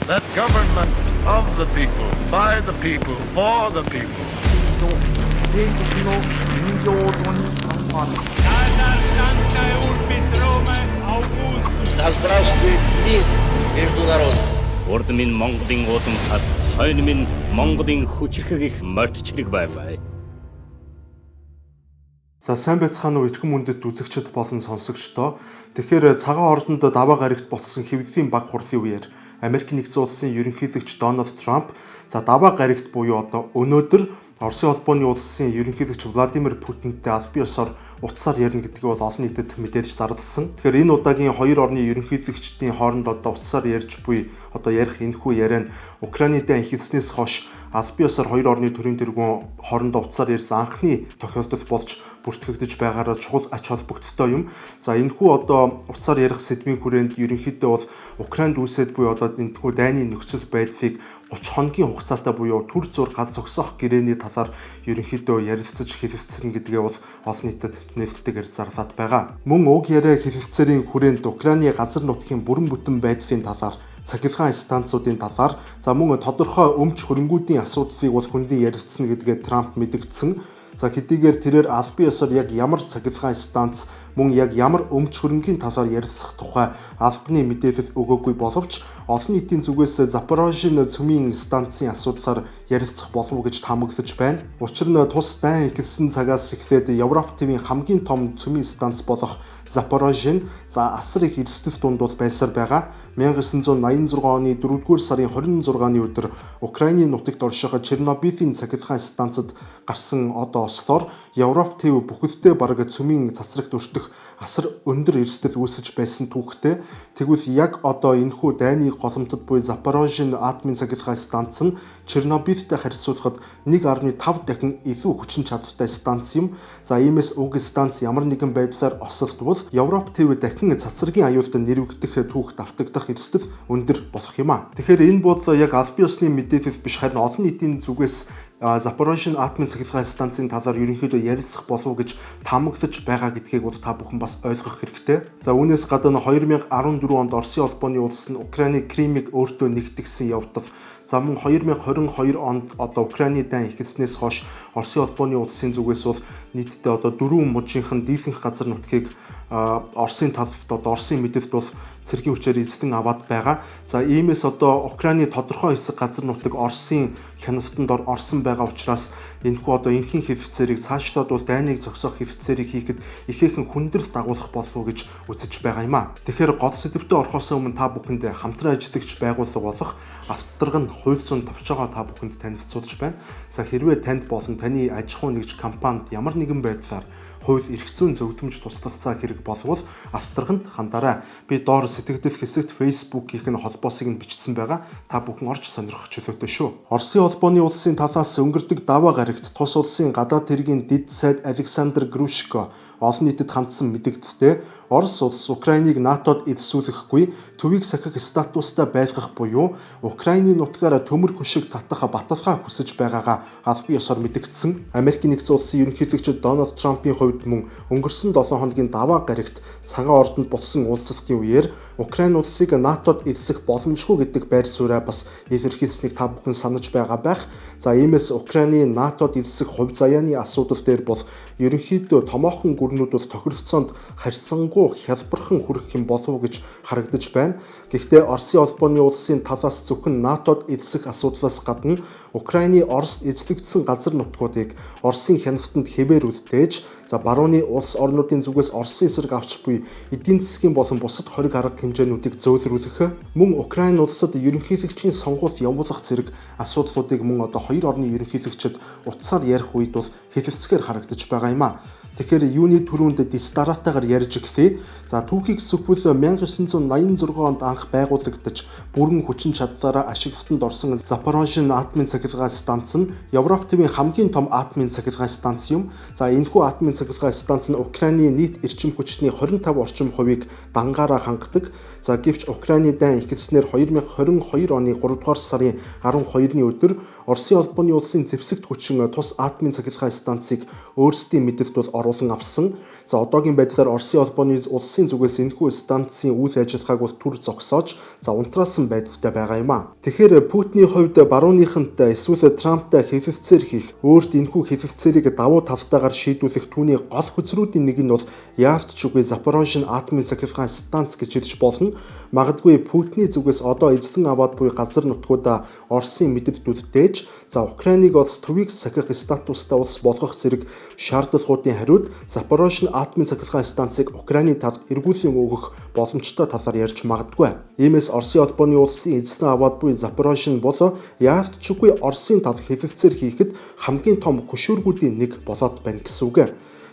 That government of the people, by the people, for the people. Да здравствует мир между народами. Урд минь Монголын уудам хад, хойно минь Монголын хүчрхэг их мордчлог байваа. За сайн байцгаана уу эрхэм мөндөд үзэгчд болон сонсогчдоо. Тэгэхээр цагаан ордонд даваа гарагт болсон хэвлэлийн баг хурлын үеэр Америк нэгдсэн улсын ерөнхийлөгч Дональд Трамп даваа гарагт буюу одоо өнөөдөр Оросын холбооны улсын ерөнхийлөгч Владимир Путинтэй аль бие ёсоор утсаар ярина гэдгийг бол олон нийтэд мэдээлж зарласан. Тэгэхээр энэ удаагийн хоёр орны ерөнхийлөгчдийн хооронд одоо утсаар ярьж буй одоо ярих энэхүү яриа нь Украинидаа эхэлснээс хойш аль бие ёсоор хоёр орны төрийн тэргүүн хоорондоо утсаар ярьсан анхны тохиолдол болж бүртгэгдэж байгаараа чухал ач холбогдолтой юм. За энэхүү одоо утсаар ярих сэдвийн хүрээнд ерөнхийдөө бол Украинд үүсээд буй одоо энэхүү дайны нөхцөл байдлыг 30 хоногийн хугацаатай буюу төр зур галз зогсоох гэрээний талаар ерөнхийдөө ярилцаж хэлэлцэн гэдгээ бол олон нийтэд нээлттэйгээр зарлаад байгаа. Мөн уг яриа хэлэлцээрийн хүрээнд Украины газар нутгийн бүрэн бүтэн байдлын талаар цахилгаан станцуудын талаар за мөн тодорхой өмч хөрөнгүүдийн асуудлыг бол хүндийн ярилцсан гэдгээ Трамп мэдгдсэн. За хэдийгээр тэрээр аль бие ёсоор яг ямар цахилгаан станц мөн яг ямар өмч хөрөнгийн талаар ярилцах тухай албаны мэдээлэл өгөөгүй боловч олон нийтийн зүгээс Запорожийн цөмийн станцын асуудлаар ярилцах болов гэж таамаглаж байна. Учир нь тус дайн эхэлсэн цагаас эхлээд Европ төвийн хамгийн том цөмийн станц болох Запорожийн асар их эрсдэл дунд бол байсаар байгаа. 1986 оны 4-р сарын 26-ны өдөр Украины нутагт орших Чернобылийн цахилгаан станцад гарсан одоо ослоор Европ төв бүхэлдээ бараг цөмийн цацрагт өртөх асар өндөр эрсдэл үүсэж байсан түүхтэй. Тэгвэл яг одоо энэхүү дайны голомтод буй Запорожийн атомын цахилгаан станц нь Чернобыльтэй харьцуулахад 1.5 дахин илүү хүчин чадалтай станц юм. За иймээс уг станц ямар нэгэн байдлаар осолдвол Европ төв дахин цацрагийн аюулд нэрвэгдэх түүх давтагдах эрсдэл өндөр болох юм а. Тэгэхээр энэ бол яг аль бие ёсны мэдээлэл биш харин олон нийтийн зүгээс Запорожийн атомын цахилгаан станцын талаар ерөнхийдөө ярилцах болов гэж таамаглаж байгаа гэдгийг бол та бүхэн бас ойлгох хэрэгтэй. За үүнээс гадна 2014 онд Оросын холбооны улс нь Украины Кримийг өөртөө нэгтгэсэн явдал за мөн 2022 онд одоо Украины дайн эхэлснээс хойш Оросын холбооны улсын зүгээс бол нийтдээ одоо 4 мужийнхан дийлэнх газар нутгийг Оросын талд одоо Оросын мэдээлэлд бол цэргийн хүчээр эзлэн аваад байгаа. За иймээс одоо Украины тодорхой хэсэг газар нутаг Оросын хяналтанд орсон байгаа учраас энэхүү одоо энхийн хэвлэлцээрийг цаашлаад бол дайныг зогсоох хэвлэлцээрийг хийхэд ихээхэн хүндрэл дагуулах болов гэж үзэж байгаа юм а. Тэгэхээр гол сэдвтэ орохоос өмнө та бүхэнд хамтран ажиллагч байгууллага болох Авторгын хууль зүйн товчоогоо та бүхэнд танилцуулж байна. За хэрвээ танд болон таны аж ахуй нэгж компанид ямар нэгэн байдлаар хууль эрх зүйн зөвлөмж туслалцаа хэрэг болвол Авторганд хандаарай. Би доор сэтгэгдэл хэсэгт Facebook-ийн холбоосыг нь бичсэн байгаа. Та бүхэн орж сонирхох чөлөөтэй шүү. Оросын холбооны улсын талаас өнгөрдөг даваа гарагт тус улсын гадаад хэргийн дэд сайд Александр Грушко олон нийтэд хандсан мэдээлэлдээ Орос улс Украиныг НАТОд эзсүүлэхгүй төвийг сахих статустай байлгах буюу Украины нутгаар төмөр хөшиг татах баталгаа хүсэж байгаагаа аль бие ёсоор мэдгдсэн. Америк нэгдсэн улсын ерөнхийлөгч Дональд Трампын хувьд мөн өнгөрсөн 7 хоногийн даваа гарагт цагаан ордонд болсон уулзалтын үеэр Украин улсыг НАТОд эзсэх боломжгүй гэдэг байр сууриа бас илэрхийлсэнийг та бүхэн санаж байгаа байх. За иймээс Украины НАТОд эзсэх хувь заяаны асуудал дээр бол ерөнхийдөө томоохон гүрнүүд бол тохиролцоонд харьцангуй хялбархан хүрэх юм болов гэж харагдаж байна. Гэхдээ Оросын холбооны улсын талаас зөвхөн НАТОд эзсэх асуудлаас гадна Украины Оросд эзлэгдсэн газар нутгуудыг Оросын хяналтанд хэвээр үлдээж барууны улс орнуудын зүгээс Оросын эсрэг авч буй эдийн засгийн болон бусад хориг арга хэмжээнүүдийг зөөлрүүлэх мөн Украин улсад ерөнхийлөгчийн сонгуульд явуулах зэрэг асуудлуудыг мөн одоо хоёр орны ерөнхийлөгчид утсаар ярих үед бол хэлэлцгээр харагдаж байгаа юм а. Тэгэхээр юуны түрүүнд дистаратаагаар ярьж гэлээ. За түүхийг зөвхөн 1986 онд анх байгуулагдаж бүрэн хүчин чадлаараа ашиглалтанд орсон Запорожийн атомын цахилгаан станц нь Европ төвийн хамгийн том атомын цахилгаан станц юм. За энэхүү атомын цахилгаан станц нь Украины нийт эрчим хүчний 25 орчим хувийг дангаараа хангадаг. За гэвч Украины дайн ихэлснээр 2022 оны 3 дугаар сарын 12-ны өдөр Оросын холбооны улсын зэвсэгт хүчин тус атомын цахилгаан станцыг өөрсдийн мэдэлд бол оруулан авсан. За одоогийн байдлаар Оросын холбооны улсын зүгээс энэхүү станцын үйл ажиллагааг бол түр зогсоож унтраасан байдалтай байгаа юм а. Тэгэхээр Путиний хувьд барууныхант эсвэл Трамптай хэлэлцээр хийх, өөрт энэхүү хэлэлцээрийг давуу тавтайгаар шийдвүүлэх түүний гол хүчрүүдийн нэг нь бол яавч үгүй Запорожийн атомын цахилгаан станц гэж хэлж болно. Магадгүй Путиний зүгээс одоо эзлэн аваад буй газар нутгуудаа Оросын мэдэлдүүд дээж, за Украиныг улс төвийг сахих статустай улс болгох зэрэг шаардлагуудын хариуд Запорожийн атомын цахилгаан станцыг Украины талд эргүүлэн өгөх боломжтой талаар ярьж магадгүй. Иймээс Оросын холбооны улсын эзлэн аваад буй Запорожийн бол яавч үгүй Оросын талд хэлэлцээр хийхэд хамгийн том хөшөөргүүдийн нэг болоод байна гэсэн үг.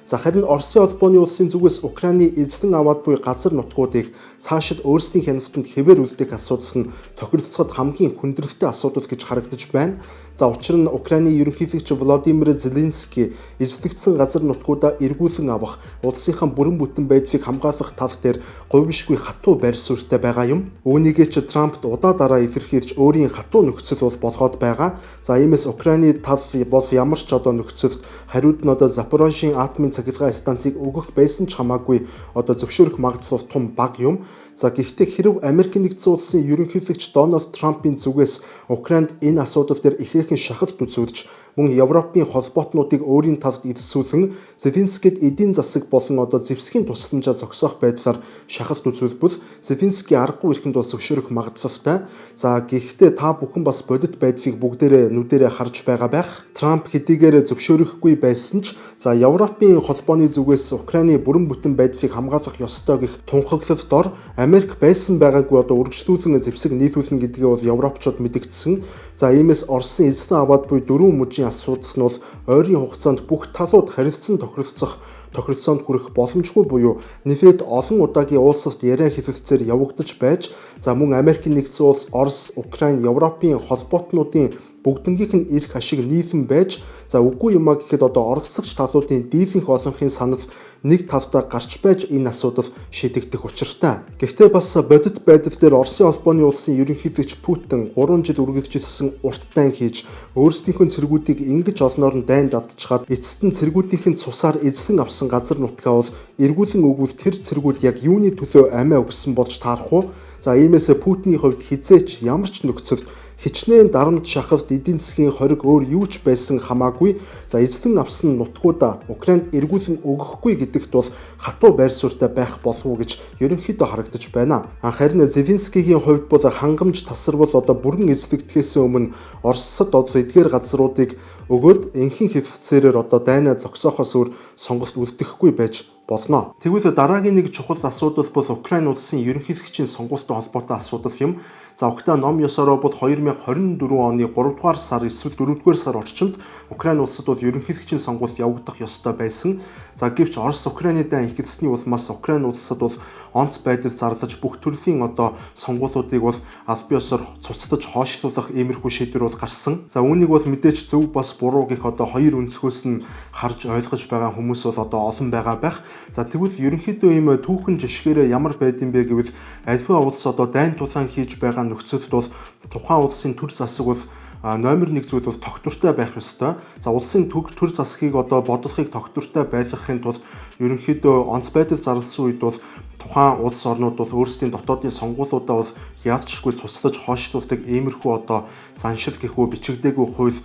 За харин Оросын холбооны улсын зүгээс Украины эзлэн аваад буй газар нутгуудыг цаашид өөрсдийн хяналтанд хэвээр үлдээх асуудал нь тохиролцоход хамгийн хүндрэлтэй асуудал гэж харагдаж байна. За учир нь Украины ерөнхийлөгч Владимир Зеленский эзлэгдсэн газар нутгуудаа эргүүлэн авах, улсынхаа бүрэн бүтэн байдлыг хамгаалах тал дээр говьшгүй хатуу байр суурьтай байгаа юм. Үүнийгээ ч Трампд удаа дараа илэрхийлж өөрийн хатуу нөхцөл бол болгоод байгаа. За иймээс Украины тал бол ямар ч одоо нөхцөлд хариуд нь одоо Запорожийн атомын цахилгаан станцыг өгөх байсан ч хамаагүй одоо зөвшөөрөх магадлал том бага юм. За гэхдээ хэрэв Америкийн нэгдсэн улсын ерөнхийлөгч Дональд Трампын зүгээс Украинд энэ асуудал дээр ихээхэн шахалт үзүүлж мөн Европын холбоотнуудыг өөрийн талд эзсүүлэн Зеленскийд эдийн засаг болон одоо зэвсгийн тусламжаа зогсоох байдлаар шахалт үзүүлбэл Зеленский аргагүй эрхэнд бол зөвшөөрөх магадлалтай. За гэхдээ та бүхэн бас бодит байдлыг бүгдээрээ нүдэрээ харж байгаа байх. Трамп хэдийгээр зөвшөөрөхгүй байсан ч за Европын холбооны зүгээс Украины бүрэн бүтэн байдлыг хамгаалах ёстой гэх тунхаглалд ор Америк байсан байгаагүй одоо үргэлжлүүлэн зэвсэг нийлүүлнэ гэдгээ бол европчууд мэдэгдсэн. За иймээс Оросын эзлэн аваад буй дөрвөн мужийн асуудал нь бол ойрын хугацаанд бүх талууд харилцан тохиролцоонд хүрэх боломжгүй буюу нэлээд олон удаагийн уулзалт яриа хэлэлцээр явагдаж байж, за мөн Америкийн нэгдсэн улс, Орос, Украин, Европын холбоотнуудын бүгднгийнх нь эрх ашиг нийлэн байж, за үгүй юмаа гэхэд одоо оролцогч талуудын дийлэнх олонхын санал нэг тавтаа гарч байж энэ асуудал шийдэгдэх учиртай. Гэхдээ бас бодит байдал дээр Оросын холбооны улсын ерөнхийлөгч Путин 3 жил үргэлжилсэн урт дайн хийж өөрсдийнхөө цэргүүдийг ингэж олноор нь дайнд алдчихад эцэст нь цэргүүдийнх нь цусаар эзлэн авсан газар нутгаа бол эргүүлэн өгвөл тэр цэргүүд яг юуны төлөө амиа өгсөн болж таарах уу? За иймээс Путиний хувьд хизээч ямар ч нөхцөлд хичнээн дарамт шахалт эдийн засгийн хориг өөр юу ч байсан хамаагүй за эзлэн авсан нутгуудаа Украинд эргүүлэн өгөхгүй гэдэгт бол хатуу байр суурьтай байх болов уу гэж ерөнхийдөө харагдаж байна. Харин Зеленскийгийн хувьд бол хангамж тасарвал одоо бүрэн эзлэгдэхээс өмнө Оросд одоо эдгээр газруудыг өгөөд энхийн хэвцээрээр одоо дайнаа зогсоохоос өөр сонголт үлдэхгүй байж болно. Тэгвэл дараагийн нэг чухал асуудал бол Украин улсын ерөнхийлөгчийн сонгуультай холбоотой асуудал юм. За Украин ном ёсороо бол 2024 оны 3 дугаар сар эсвэл 4 дугаар сар орчимд Украин улсад бол ерөнхийлөгчийн сонгуульд явагдах ёстой байсан. За гэвч Орос Украины дайн ихэлсний улмаас Украин улсад бол онц байдал зарлаж бүх төрлийн одоо сонгуулиудыг бол аль биесээр цуцлаж хойшлуулах иймэрхүү шийдвэр бол гарсан. За үүнийг бол мэдээж зөв бас буруу гэх одоо хоёр өнцгөөс нь харж ойлгож байгаа хүмүүс бол одоо олон байгаа байх. За тэгвэл ерөнхийдөө ийм түүхэн жишгээрээ ямар байд юм бэ гэвэл альва улс одоо дайн тулаан хийж байгаа нөхцөлд бол тухайн улсын төр засаг бол номер 1 зүйл бол тогтвортой байх ёстой. За улсын төр засгийг одоо бодлогыг тогтвортой байлгахын тулд ерөнхийдөө онц байдал зарласан үед бол тухайн улс орнууд бол өөрсдийн дотоодын сонгуулиудаа бол яалтчгүй цуслаж хойшлуулдаг иймэрхүү одоо заншил гэхүү бичигдээгүй хууль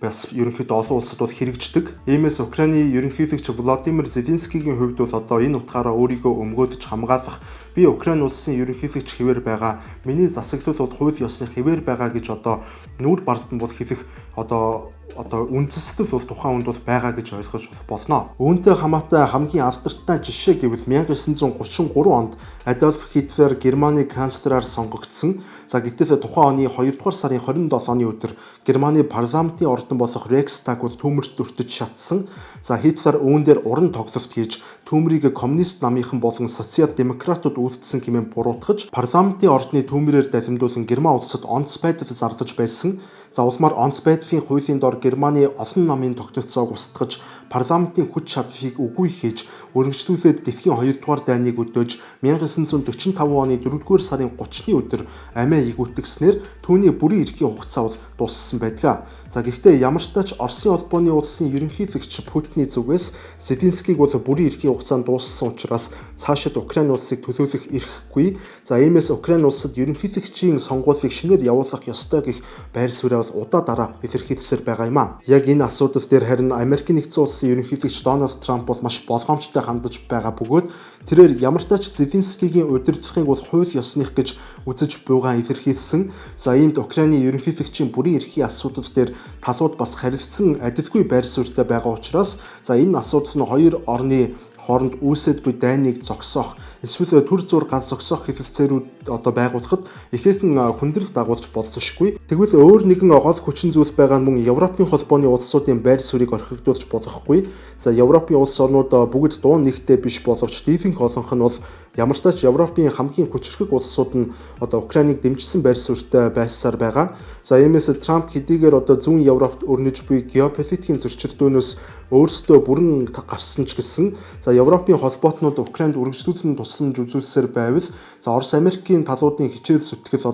бас ерөнхийдөө олон улсад бол хэрэгждэг. Иймээс Украины ерөнхийлөгч Владимир Зеленскийгийн хувьд бол одоо энэ утгаараа өөрийгөө өмгөөлж хамгаалах би Украин улсын ерөнхийлөгч хэвээр байгаа. Миний засаглал бол хууль ёсны хэвээр байгаа гэж одоо нүүр бардан бол хэлэх одоо үндэслэл бол тухайн хүнд бол байгаа гэж ойлгож болно. Үүнтэй хамаатай хамгийн алдартай жишээ гэвэл 1933 онд Адольф Хитлер Германы канцлераар сонгогдсон. За гэтэл тухайн оны 2 дугаар сарын 27-ны өдөр Германы парламентын ордон болох Рейхстаг бол төмөрт өртөж шатсан. За Хитлер үүн дээр уран тоглолт хийж төмрийг коммунист намынхан болон социал-демократууд үлдсэн хэмээн буруутгаж парламентын ордны төмрээр далимдуулан Герман улсад онц байдал зарлаж байсан. За улмаар онц байдлын хуулийн дор Германы олон намын тогтолцоог устгаж, парламентын хүч чадлыг үгүй хийж, өргөжлүүлээд дэлхийн 2 дугаар дайныг өдөөж 1945 оны 4-р сарын 30-ны өдөр амиа игүүлтгснээр түүний бүрийн эрхийн хугацаа бол дууссан байдаг. За гэхдээ ямар ч тач Оросын холбооны улсын ерөнхийлөгч Путиний зүгээс Зеленскийг бол бүрийн эрхийн хугацаанд дууссан учраас цаашид Украин улсыг төлөөлөх эрхгүй. За иймээс Украин улсад ерөнхийлөгчийн сонгуулийг шинээр явуулах ёстой гэх байр суурь бол удаа дараа илэрхийлсээр байгаа юм а. Яг энэ асуудал дээр харин Америкийн нэгдсэн улсын ерөнхийлөгч Дональд Трамп бол маш болгоомжтой хандаж байгаа бөгөөд тэрээр ямар ч тач Зеленскигийн удирдлагыг бол хууль ёсных гэж үзэж буйгаа илэрхийлсэн. За иймд Украины ерөнхийлөгчийн бүрийн эрхийн асуудал дээр талууд бас харилцсан адилгүй байр суурьтай байгаа учраас за энэ асуудал нь хоёр орны хооронд үүсэт буй дайныг зогсоох эсвэл төр зур ганц зогсоох хэлэлцээрүүд байгуулахад ихээхэн хүндрэл дагуулж болцсошгүй. Тэгвэл өөр нэгэн гол хүчин зүйл байгаа нь мөн Европын холбооны улсуудын байр суурийг орхигдуулж болохгүй. За Европын улс орнууд бүгд дуун нэгтэй биш боловч дийлэнх олонх нь бол ямар ч тач Европын хамгийн хүчрхэг улсууд нь Украиныг дэмжсэн байр суурьтай байсаар байгаа. За иймээс Трамп хэдийгээр зүүн Европт өрнөж буй геополитикийн зөрчилдөөнөөс өөрсдөө бүрэн гарсан ч гэсэн за Европын холбоотнууд Украинд үргэлжлүүлэн тусламж үзүүлсээр байвал за Орос Америкийн талуудын хичээл зүтгэл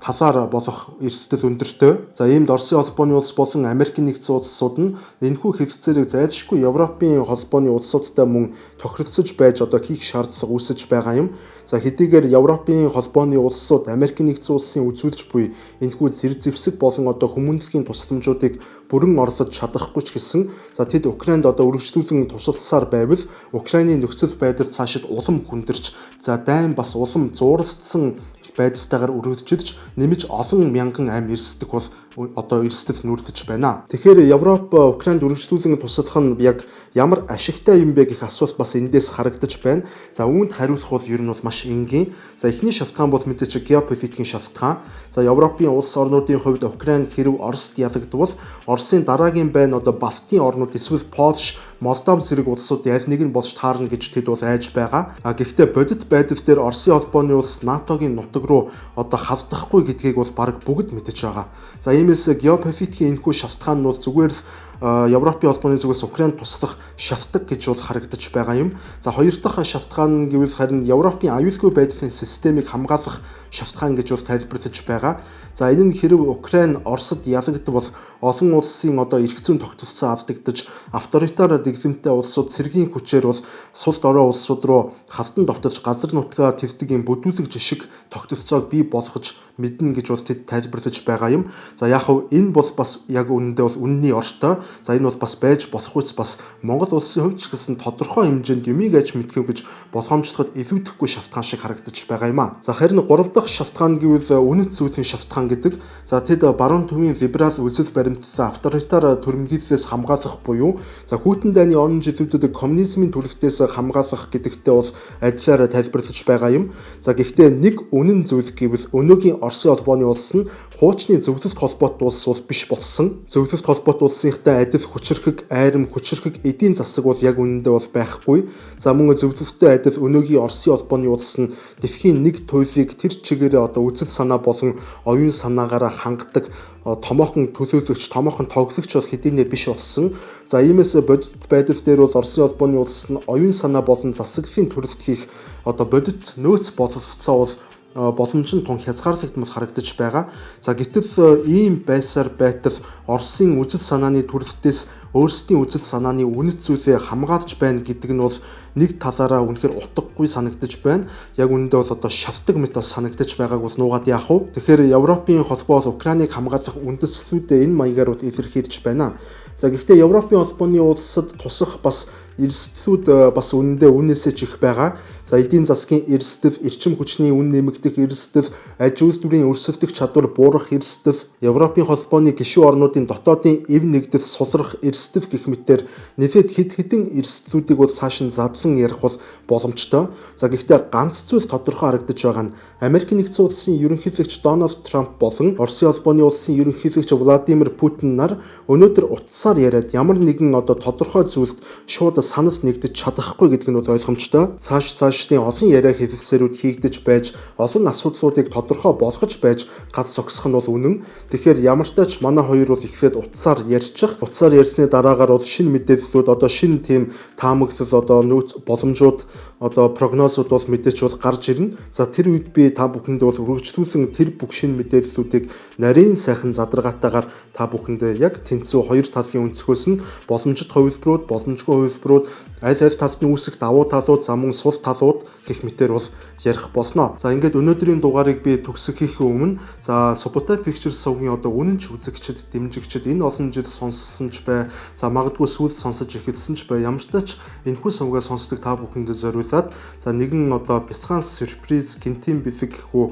талаар болох эрсдэл өндөртэй. За иймд Оросын холбооны улс болон Америкийн нэгдсэн улсууд нь энэхүү хэвцээрийг зайлшгүй Европын холбооны улсуудтай мөн тохиролцож байж хийх шаардлага үүсэж байгаа юм. За хэдийгээр Европын холбооны улсууд Америкийн нэгдсэн улсын үзүүлж буй энэхүү зэрэг зэвсэг болон хүмүүнлэгийн тусламжуудыг бүрэн орлож чадахгүй ч гэсэн за тэд Украинд үргэлжлүүлэн тусалсаар байвал Украины нөхцөл байдал цаашид улам хүндэрч за дайн бас улам зууралдсан байдалтайгаар өргөжлөж нэмж олон мянган ам эрсдэх бол эрсдэл нүрдэж байна. Тэгэхээр Европ Украинд үргэлжлүүлэн туслах нь яг ямар ашигтай юм бэ гэх асуулт бас эндээс харагдаж байна. За үүнд хариулах бол ер нь бол маш энгийн. За эхний шалтгаан бол мэдээж геополитикийн шалтгаан. За Европын улс орнуудын хувьд Украин хэрв Оросд ялагдвал Оросын дараагийн байн Балтийн орнууд эсвэл Польш, Молдов зэрэг улсуудын аль нэг нь болж таарна гэж тэд бол айж байгаа. Гэхдээ бодит байдал дээр Оросын холбооны улс НАТОгийн нутаг руу хавдахгүй гэдгийг бол бараг бүгд мэдэж байгаа. За иймээс геополитикийн энэхүү шалтгаан нь бол зүгээр л Европын холбооны зүгээс Украинд туслах шалтгаан гэж бол харагдаж байгаа юм. За хоёр дахь шалтгаан гэвэл харин Европын аюулгүй байдлын системийг хамгаалах шалтгаан гэж бол тайлбарлаж байгаа. За энэ нь хэрв Украин Оросд ялагдвал олон улсын эрх зүйн тогтолцоо алдагдаж авторитар дэглэмтэй улсууд цэргийн хүчээр бол сул дорой улсууд руу хавтан довтож газар нутгаа твдэг юм бүдүүлэг жишг тогтолцоог бий болгож мэднэ гэж бол тэд тайлбарлаж байгаа юм. За яг энэ бол бас яг үнэндээ бол үнний ортой. За энэ бол бас байж болох үс бас Монгол улсын хувьд ч гэсэн тодорхой хэмжээнд юмыг аж мэдхүү гэж болгоомжлоход илүүдэхгүй шалтгаан шиг харагдаж байгаа юм а. За харин 3 дахь шалтгаан гэвэл үнэт зүйлийн шалтгаан гэдэг. За тэд баруун төвийн либерал үзэл баримттай авторитар төрөмгийллээс хамгаалах буюу за хүйтэн дайны орон жилүүдэд коммунизмын төлөвтөөс хамгаалах гэдэгтээ бол адилаар тайлбарлаж байгаа юм. За гэхдээ нэг үнэн зүйл гэвэл өнөөгийн Оросын холбооны улс нь хуучны зөвлөлт холбоотой улс бол биш болсон. Зөвлөлт холбоотой улсынхтай адил хүчрхэг, айрам хүчрхэг эдийн засаг бол яг үнэндээ бол байхгүй. За мөн зөвлөлттэй адил өнөөгийн Оросын холбооны улс нь дэлхийн нэг туйлыг тэр чигээрээ үзэл санаа болон оюун санаагаараа хангадаг томоохон төлөөлөгч, томоохон тоглогч бол хэдийнэ биш болсон. За иймээс бодит байдал дээр бол Оросын холбооны улс нь оюун санаа болон засаглалын төрөлд хийх бодит нөөц бололцоо бол боломж нь тун хязгаарлагдмал харагдаж байгаа. За гэтэл ийм байсаар байтал Оросын үзэл санааны төрөлтөөс өөрсдийн үзэл санааны үнэт зүйлээ хамгаалж байна гэдэг нь бол нэг талаараа үнэхээр утгагүй санагдаж байна. Яг үүндээ бол шалтгаан мэт санагдаж байгааг бол нуугаад яах вэ? Тэгэхээр Европын холбоо бол Украиныг хамгаалах үндэслэлүүдээ энэ маягаар бол илэрхийлж байна. За гэхдээ Европын холбооны улсад тусах бас эрсдлүүд бас үнэндээ үнээсээ ч их байгаа. За эдийн засгийн эрсдэл, эрчим хүчний үн нэмэгдэх эрсдэл, аж үйлдвэрийн өрсөлдөх чадвар буурах эрсдэл, Европын холбооны гишүүн орнуудын дотоодын эв нэгдэл сулрах эрсдэл гэх мэтээр нэлээд хэд хэдэн эрсдлүүдийг бол цааш нь задлан ярих бол боломжтой. За гэхдээ ганц зүйл тодорхой харагдаж байгаа нь Америкийн нэгдсэн улсын ерөнхийлөгч Дональд Трамп болон Оросын холбооны улсын ерөнхийлөгч Владимир Путин нар өнөөдөр утсаар яриад ямар нэгэн тодорхой зүйлд шууд санал нэгдэж чадахгүй гэдэг нь бол ойлгомжтой. Цаашдын олон яриа хэлэлцээрүүд хийгдэж байж, олон асуудлуудыг тодорхой болгож байж гад зогсох нь бол үнэн. Тэгэхээр ямар ч тач манай хоёр бол ихлээд утсаар ярьчих. Утсаар ярьсны дараагаар бол шинэ мэдээллүүд одоо шинэ тийм таамаглал одоо нөөц боломжууд одоо прогнозууд бол мэдээч бол гарч ирнэ. За тэр үед би та бүхэнд бол үргэлжлүүлэн тэр бүх шинэ мэдээллүүдийг нарийн сайхан задаргаатайгаар та бүхэндээ яг тэнцүү хоёр талын өнцгөөс нь боломжит хувилбарууд, боломжгүй хувилбарууд, аль талд нь үүсэх давуу талууд, за мөн сул талууд гэх мэтээр бол ярих болно. За ингээд өнөөдрийн дугаарыг би төгсгөхийн өмнө за Subotai Pictures сувгийн одоо үнэн ч үзэгчд, дэмжигчд энэ олон жил сонссон ч бай, за магадгүй сүүлд сонсож эхэлсэн ч бай, ямар ч тач энэхүү сувгаа сонсдог та бүхэндээ зориулаад за нэгэн одоо бяцхан сюрприз гинтийн бэлэг гэхүү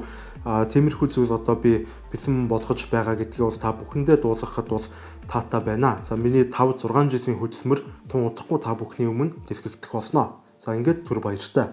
тиймэрхүү зүйл одоо би бэлэн болгож байгаа гэдгийг бол та бүхэндээ дуулгахад бол таатай байна. За миний 5-6 жилийн хөдөлмөр тун удахгүй та бүхний өмнө дэлгэгдэх болно. За ингээд түр баяртай.